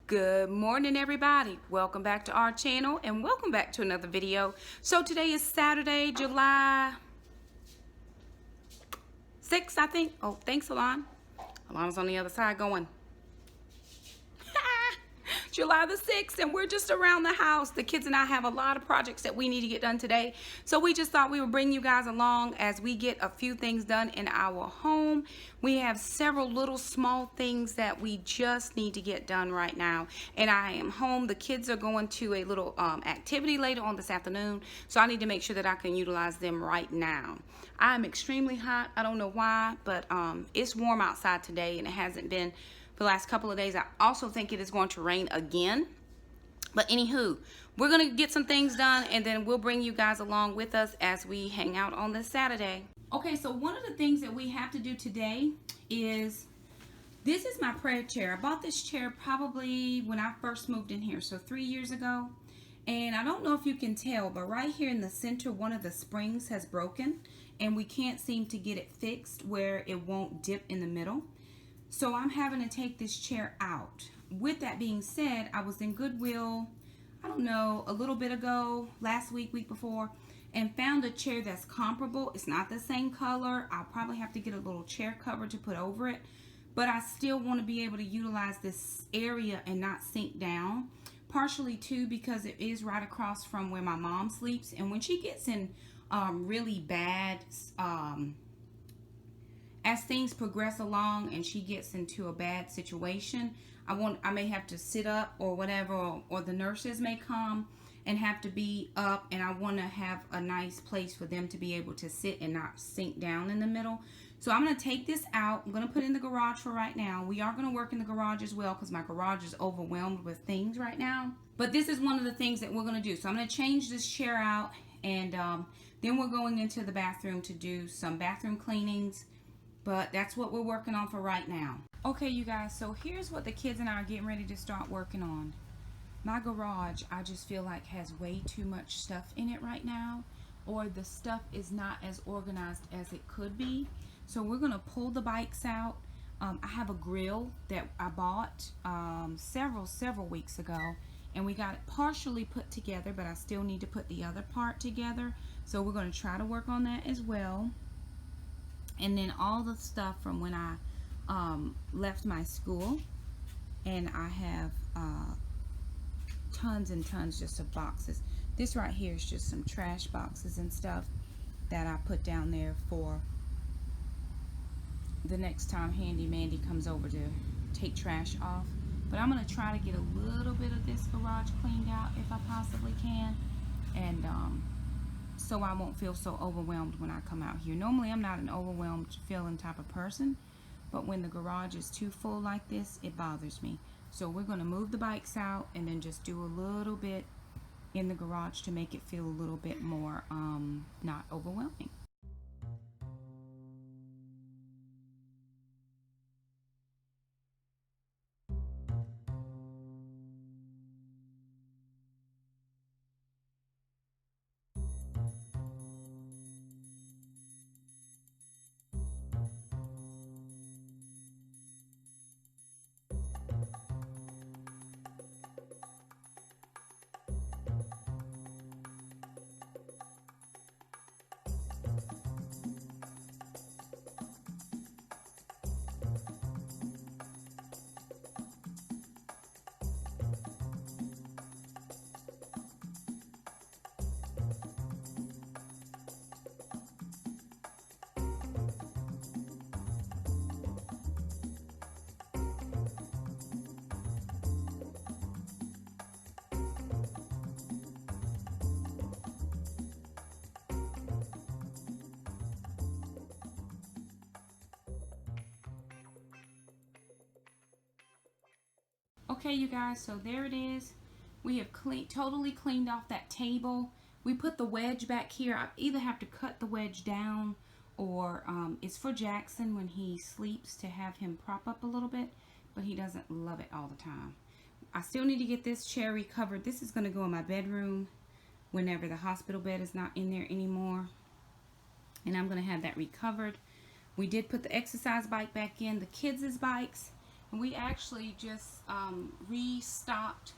Good morning, everybody. Welcome back to our channel and welcome back to another video. So today is Saturday, July 6th, I think. Oh, thanks, Alon. Alon's on the other side going. July the 6th, and we're just around the house. The kids and I have a lot of projects that we need to get done today. So we just thought we would bring you guys along as we get a few things done in our home. We have several little small things that we just need to get done right now. And I am home. The kids are going to a little activity later on this afternoon. So I need to make sure that I can utilize them right now. I'm extremely hot. I don't know why, but it's warm outside today and it hasn't been for the last couple of days. I also think it is going to rain again. But anywho, we're going to get some things done and then we'll bring you guys along with us as we hang out on this Saturday. Okay, so one of the things that we have to do today is, this is my prayer chair. I bought this chair probably when I first moved in here, so 3 years ago. And I don't know if you can tell, but right here in the center, one of the springs has broken and we can't seem to get it fixed where it won't dip in the middle. So I'm having to take this chair out. With that being said, I was in Goodwill, I don't know, a little bit ago, last week, week before, and found a chair that's comparable. It's not the same color. I'll probably have to get a little chair cover to put over it, but I still want to be able to utilize this area and not sink down. Partially too because it is right across from where my mom sleeps, and when she gets in really bad as things progress along and she gets into a bad situation, I may have to sit up or whatever, or the nurses may come and have to be up, and I want to have a nice place for them to be able to sit and not sink down in the middle. So I'm going to take this out. I'm going to put it in the garage for right now. We are going to work in the garage as well because my garage is overwhelmed with things right now. But this is one of the things that we're going to do. So I'm going to change this chair out, and then we're going into the bathroom to do some bathroom cleanings. But that's what we're working on for right now. Okay, you guys, so here's what the kids and I are getting ready to start working on. My garage, I just feel like has way too much stuff in it right now, or the stuff is not as organized as it could be. So we're gonna pull the bikes out. I have a grill that I bought several weeks ago, and we got it partially put together, but I still need to put the other part together. So we're gonna try to work on that as well. And then all the stuff from when I left my school, and I have tons and tons just of boxes. This right here is just some trash boxes and stuff that I put down there for the next time Handy Mandy comes over to take trash off. But I'm going to try to get a little bit of this garage cleaned out if I possibly can, and so I won't feel so overwhelmed when I come out here. Normally I'm not an overwhelmed feeling type of person, but when the garage is too full like this, it bothers me. So we're going to move the bikes out and then just do a little bit in the garage to make it feel a little bit more not overwhelming. Okay, you guys, so there it is. We have totally cleaned off that table. We put the wedge back here. I either have to cut the wedge down, or it's for Jackson when he sleeps to have him prop up a little bit, but he doesn't love it all the time. I still need to get this chair recovered. This is going to go in my bedroom whenever the hospital bed is not in there anymore, and I'm going to have that recovered. We did put the exercise bike back in, the kids' bikes, And we actually just restocked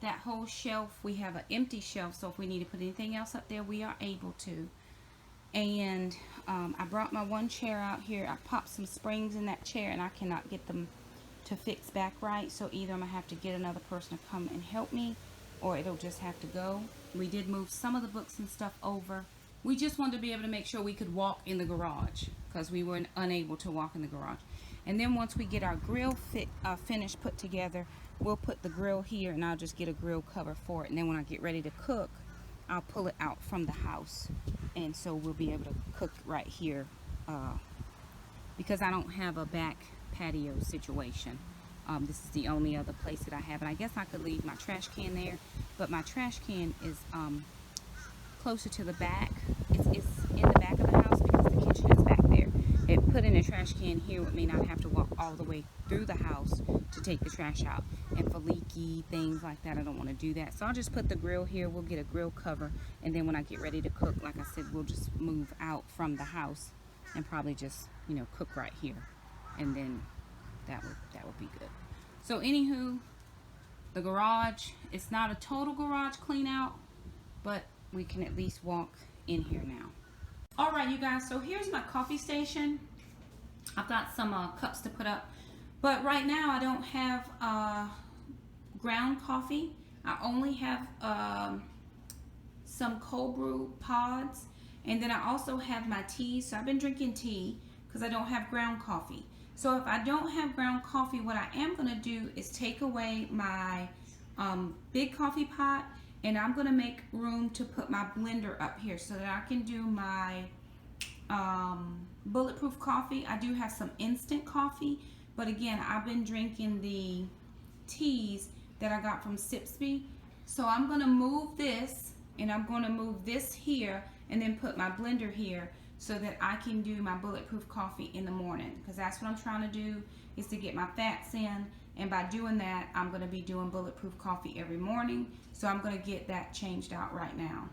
that whole shelf. We have an empty shelf, so if we need to put anything else up there, we are able to. And I brought my one chair out here. I popped some springs in that chair and I cannot get them to fix back right, so either I'm gonna have to get another person to come and help me, or it'll just have to go. We did move some of the books and stuff over. We just wanted to be able to make sure we could walk in the garage because we were unable to walk in the garage. And then once we get our grill finished, put together, we'll put the grill here, and I'll just get a grill cover for it. And then when I get ready to cook, I'll pull it out from the house, and so we'll be able to cook right here because I don't have a back patio situation. This is the only other place that I have, and I guess I could leave my trash can there, but my trash can is closer to the back. It's in the back of the house because the kitchen is back there. And putting a trash can here would mean I'd have to walk all the way through the house to take the trash out, and for leaky things like that, I don't want to do that. So I'll just put the grill here. We'll get a grill cover, and then when I get ready to cook, like I said, we'll just move out from the house and probably just, you know, cook right here, and then that would be good. So anywho, the garage, it's not a total garage clean out, but we can at least walk in here now. All right, you guys, so here's my coffee station. I've got some cups to put up, but right now I don't have ground coffee. I only have some cold brew pods, and then I also have my tea. So I've been drinking tea because I don't have ground coffee. So if I don't have ground coffee, what I am going to do is take away my big coffee pot, and I'm going to make room to put my blender up here so that I can do my bulletproof coffee. I do have some instant coffee, but again, I've been drinking the teas that I got from Sipsby. So I'm going to move this, and I'm going to move this here, and then put my blender here, so that I can do my bulletproof coffee in the morning, because that's what I'm trying to do, is to get my fats in, and by doing that, I'm going to be doing bulletproof coffee every morning. So I'm going to get that changed out right now.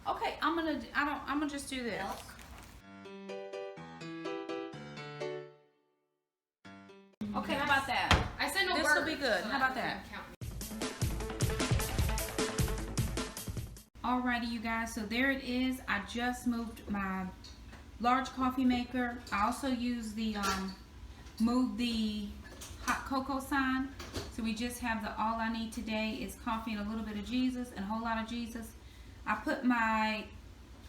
Okay, I'm gonna just do this. Okay, how about that? I said no. This will be good. How about that? Alrighty, you guys, so there it is. I just moved my large coffee maker. I also used the move the hot cocoa sign. So we just have the all I need today is coffee and a little bit of Jesus and a whole lot of Jesus. I put my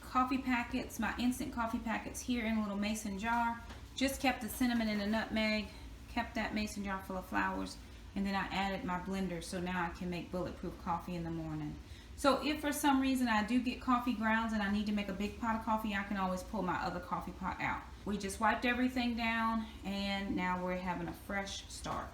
coffee packets, my instant coffee packets here in a little mason jar. Just kept the cinnamon and the nutmeg, kept that mason jar full of flowers, and then I added my blender, so now I can make bulletproof coffee in the morning. So if for some reason I do get coffee grounds and I need to make a big pot of coffee, I can always pull my other coffee pot out. We just wiped everything down, and now we're having a fresh start.